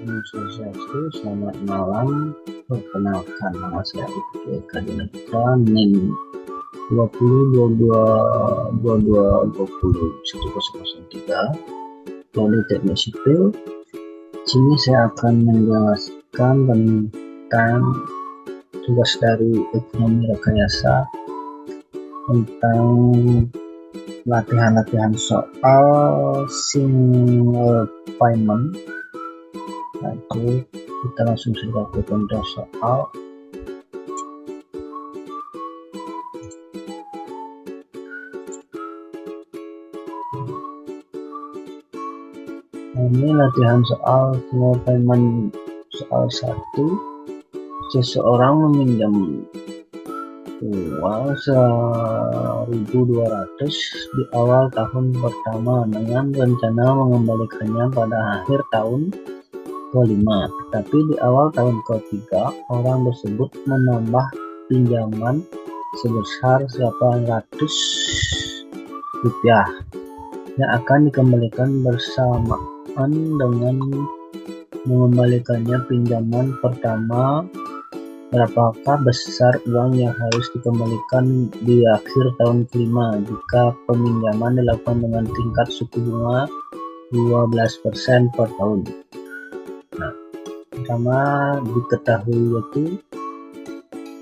Swastiastu, selamat malam. Perkenalkan, nama saya Ibtu Eka Dinamika, NIM 2022-22-20-1003, Prodi Teknik Sipil. Sini saya akan menjelaskan tentang tugas dari ekonomi rekayasa, tentang latihan-latihan soal single payment. Lalu kita langsung saja ke contoh soal. Ini latihan soal single payment soal 1. Seseorang meminjam uang 1.200 di awal tahun pertama dengan rencana mengembalikannya pada akhir tahun kelima, tetapi di awal tahun ketiga orang tersebut menambah pinjaman sebesar 800 rupiah yang akan dikembalikan bersamaan dengan mengembalikannya pinjaman pertama. Berapakah besar uang yang harus dikembalikan di akhir tahun kelima jika peminjaman dilakukan dengan tingkat suku bunga 12% per tahun? Nah, pertama diketahui yaitu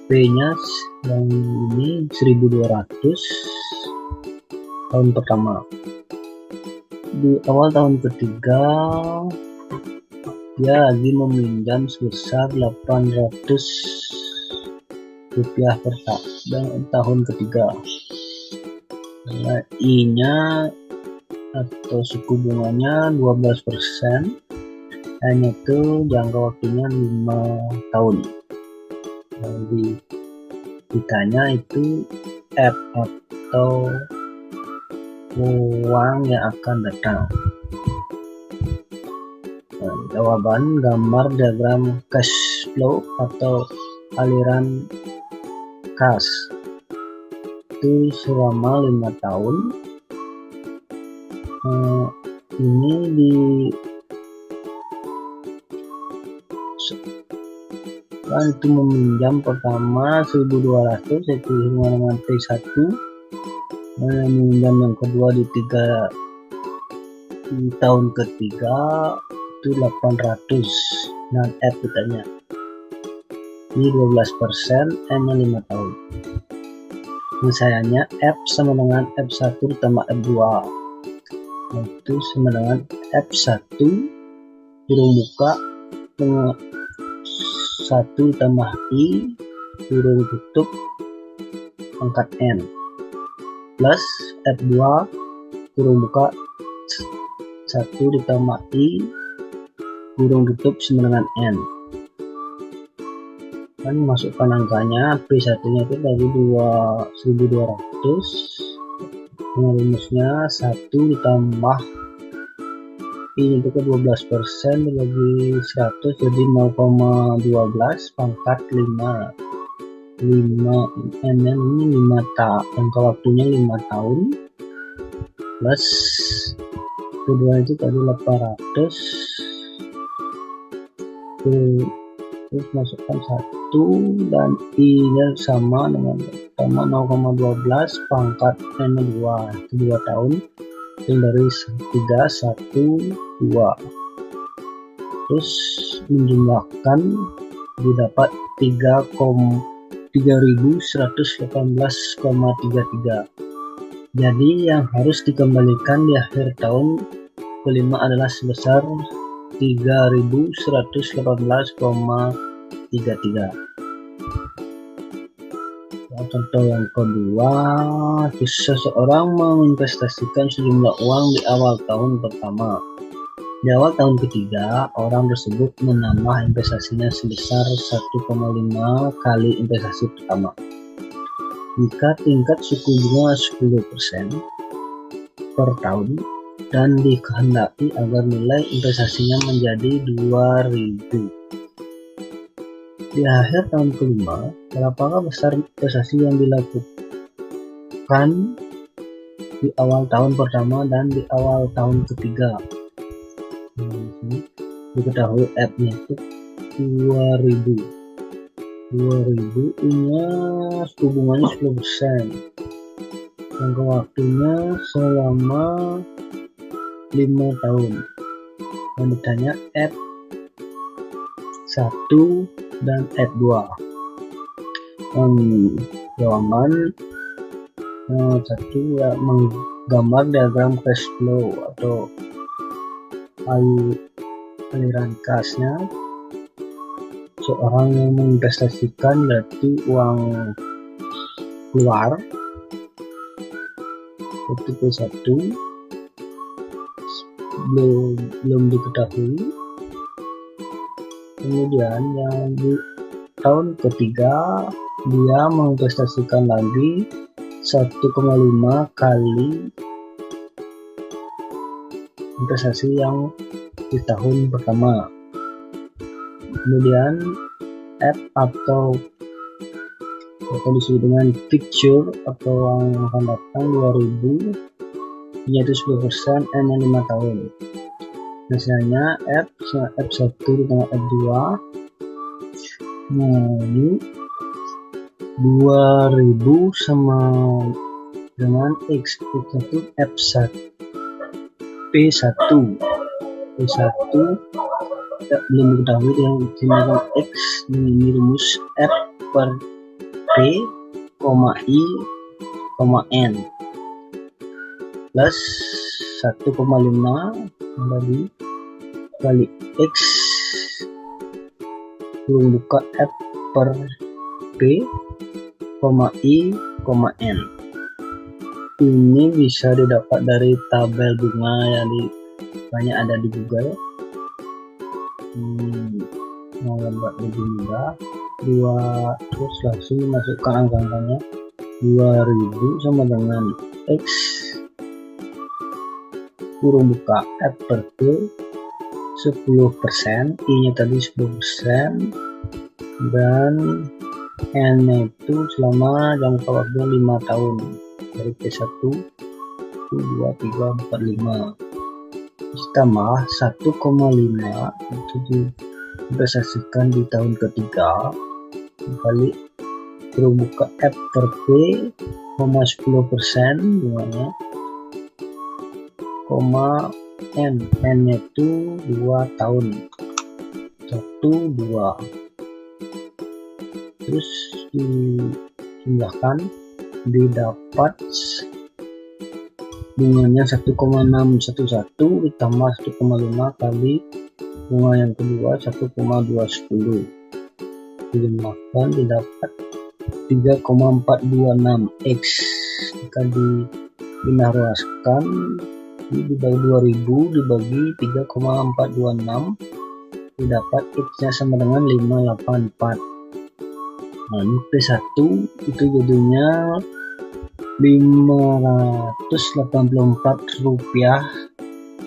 P-nya yang ini 1.200 tahun pertama. Di awal tahun ketiga dia lagi meminjam sebesar 800 rupiah per tahun ketiga. Nah, I-nya atau suku bunganya 12%, dan itu jangka waktunya 5 tahun. Jadi ditanya itu F atau uang yang akan datang. Jawaban gambar diagram cash flow atau aliran kas itu selama 5 tahun. Ini itu meminjam pertama 1.200 yaitu dengan P1, meminjam yang kedua di tahun ketiga itu 800. Nah, F ditanya ini 12%, N nya 5 tahun. Misalnya F sama dengan F1 ditambah F2, itu sama dengan F1 kurung buka dengan 1 ditambah I kurung tutup pangkat N plus F2 kurung buka 1 ditambah I kurung tutup sama dengan N. Dan masukkan angkanya, P1 nya itu dari 1.200, rumusnya 1 ditambah I itu ke 12% dibagi 100 jadi 0,12 pangkat 5 N nya ini 5 tahun, jangka waktunya 5 tahun, plus kedua itu tadi 800, terus masukkan 1 dan I nya sama dengan 0,12 pangkat N nya 2, itu 2 tahun, itu dari 3, 1, 2, terus menjumlahkan didapat 3.118,33. Jadi yang harus dikembalikan di akhir tahun kelima adalah sebesar 3.118,33. Contoh yang kedua, seseorang menginvestasikan sejumlah uang di awal tahun pertama. Di awal tahun ketiga, orang tersebut menambah investasinya sebesar 1,5 kali investasi pertama. Jika tingkat suku bunga 10% per tahun dan dikehendaki agar nilai investasinya menjadi 2.000 di akhir tahun kelima, berapakah besar investasi yang dilakukan di awal tahun pertama dan di awal tahun ketiga? diketahui F-nya itu 2000 nya suku bunganya 10%, jangka waktunya selama 5 tahun. Dan ditanya F1 dan F2. Jawaban satu ya, menggambar diagram cash flow atau aliran kasnya. Seorang yang menginvestasikan berarti uang keluar itu P1 belum diketahui. Kemudian yang di tahun ketiga dia menginvestasikan lagi 1,5 kali investasi yang di tahun pertama. Kemudian F atau disebut dengan future atau yang akan datang 2000 nya itu 10%, N nya 5 tahun. Misalnya F1 dengan F2. Nah ini 2000 sama dengan X itu F1 P1 belum diketahui dengan tindakan X ini rumus F per P, I, N plus 1,5 tadi kali X kurung buka F per P, I, N. Ini bisa didapat dari tabel bunga yang banyak ada di Google. Mau buat lebih mudah, terus langsung masukkan angka-angkanya. 2000 sama dengan X kurung buka F per P 10%, I nya tadi 10%, dan N nya itu selama jangka waktu 5 tahun dari P1 2, 3, 4, 5 ditambah 1,5 itu diinvestasikan di tahun ketiga kali kurung buka F per P 10% bunganya, N nya itu 2 tahun 1, 2, terus dijumlahkan didapat bunganya 1,611 ditambah 1,5 kali bunga yang kedua 1,210 dijumlahkan didapat 3,426 X. Jika dipindah ruaskan dibagi 2000 dibagi 3,426 didapat X nya sama dengan 584. Nah ini P1 itu jadinya 584 rupiah,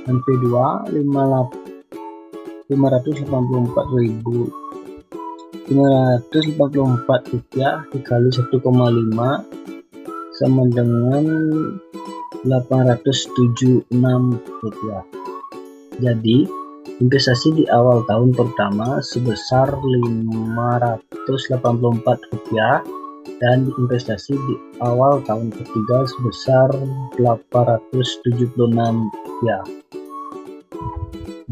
dan P2 584 rupiah dikali 1,5 sama dengan 876 rupiah. Jadi investasi di awal tahun pertama sebesar 584 rupiah dan investasi di awal tahun ketiga sebesar 876 rupiah.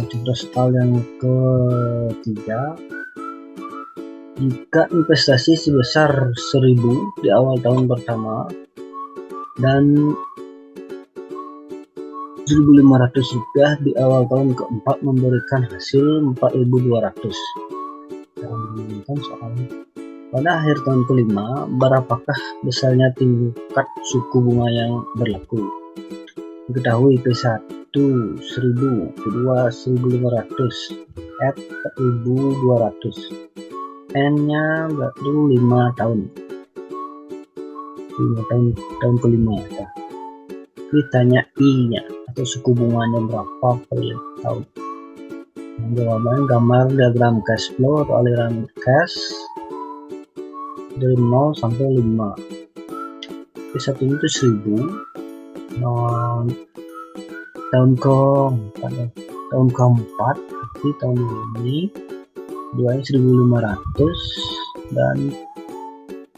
Contoh soal yang ketiga, jika investasi sebesar 1000 di awal tahun pertama dan 1.500 rupiah di awal tahun keempat memberikan hasil 4.200. Dan soal pada akhir tahun kelima, berapakah besarnya tingkat suku bunga yang berlaku? Diketahui P1 1000, P2 1.500, F 1.200. N nya berarti 5 tahun. 5 tahun kelima ya. Ditanya I nya atau suku bunganya berapa per tahun. Jawabannya gambar diagram cash flow atau aliran cash dari 0 sampai 5. P1 itu 1000, tahun ke tahun keempat, di tahun ini jualnya 1.500 dan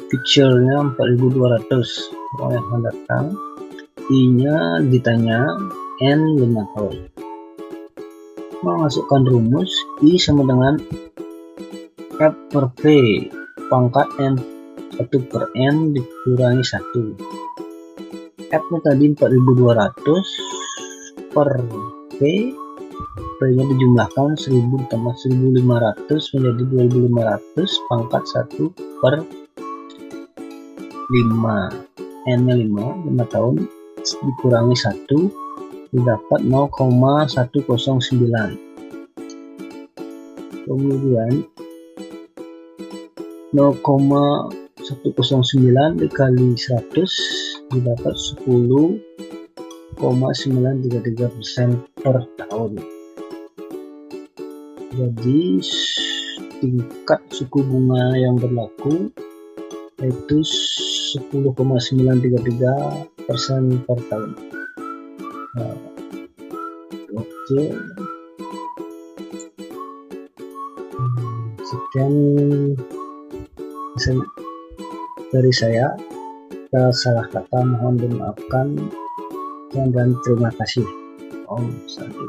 feature-nya 4.200. Orang yang akan datang, I-nya ditanya, N 5 tahun. Memasukkan rumus I sama dengan F per V pangkat N 1 per N dikurangi 1. F nya tadi 4.200 per V, V nya dijumlahkan 1000 tambah 1.500 menjadi 2.500 pangkat 1 per 5. N nya 5 tahun dikurangi 1 didapat 0,109. Kemudian 0,109 dikali 100 didapat 10,933% per tahun. Jadi tingkat suku bunga yang berlaku yaitu 10,933% per tahun. Nah, oke, sekian dari saya. Salah kata mohon dimaafkan dan terima kasih. Om Santi.